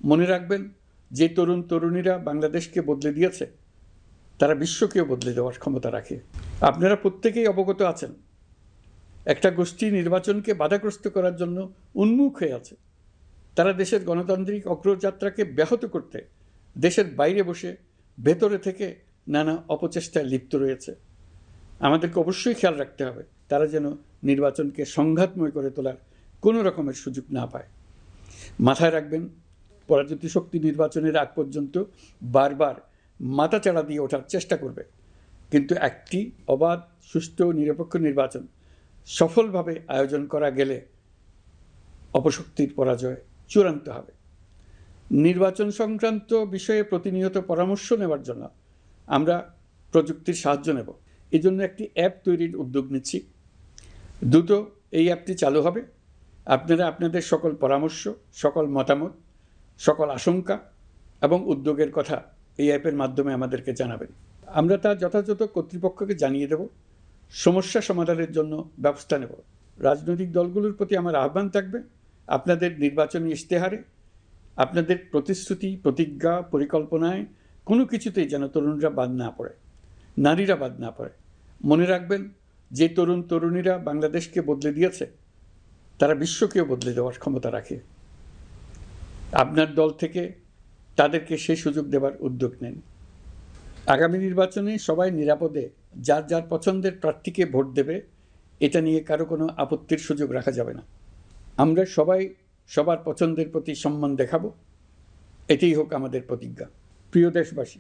মনে রাখবেন, যে তরুণ তরুণীরা বাংলাদেশকে বদলে দিয়েছে তারা বিশ্বকেও বদলে দেওয়ার ক্ষমতা রাখে। আপনারা প্রত্যেকেই অবগত আছেন, একটা গোষ্ঠী নির্বাচনকে বাধাগ্রস্ত করার জন্য উন্মুখ হয়ে আছে। তারা দেশের গণতান্ত্রিক অগ্রযাত্রাকে ব্যাহত করতে দেশের বাইরে বসে ভেতরে থেকে নানা অপচেষ্টায় লিপ্ত রয়েছে। আমাদেরকে অবশ্যই খেয়াল রাখতে হবে তারা যেন নির্বাচনকে সংঘাতময় করে তোলার কোনো রকমের সুযোগ না পায়। মাথায় রাখবেন, পরাজিত শক্তি নির্বাচনের আগ পর্যন্ত বারবার মাথাচাড়া দিয়ে ওঠার চেষ্টা করবে, কিন্তু একটি অবাধ, সুষ্ঠু, নিরপেক্ষ নির্বাচন সফলভাবে আয়োজন করা গেলে অপশক্তির পরাজয় চূড়ান্ত হবে। নির্বাচন সংক্রান্ত বিষয়ে প্রতিনিয়ত পরামর্শ নেওয়ার জন্য আমরা প্রযুক্তির সাহায্য নেব। এই জন্য একটি অ্যাপ তৈরির উদ্যোগ নিচ্ছি। দ্রুত এই অ্যাপটি চালু হবে। আপনারা আপনাদের সকল পরামর্শ, সকল মতামত, সকল আশঙ্কা এবং উদ্যোগের কথা এই অ্যাপের মাধ্যমে আমাদেরকে জানাবেন। আমরা তা যথাযথ কর্তৃপক্ষকে জানিয়ে দেব, সমস্যা সমাধানের জন্য ব্যবস্থা নেব। রাজনৈতিক দলগুলোর প্রতি আমার আহ্বান থাকবে, আপনাদের নির্বাচনী ইশতেহারে, আপনাদের প্রতিশ্রুতি, প্রতিজ্ঞা, পরিকল্পনায় কোনো কিছুতেই যেন তরুণরা বাদ না পড়ে, নারীরা বাদ না পড়ে। মনে রাখবেন, যে তরুণ তরুণীরা বাংলাদেশকে বদলে দিয়েছে তারা বিশ্বকেও বদলে দেওয়ার ক্ষমতা রাখে। আপনার দল থেকে তাদেরকে সেই সুযোগ দেওয়ার উদ্যোগ নেন। আগামী নির্বাচনে সবাই নিরাপদে যার যার পছন্দের প্রার্থীকে ভোট দেবে, এটা নিয়ে কারো কোনো আপত্তির সুযোগ রাখা যাবে না। আমরা সবাই সবার পছন্দের প্রতি সম্মান দেখাবো, এটাই হোক আমাদের প্রতিজ্ঞা। প্রিয় দেশবাসী,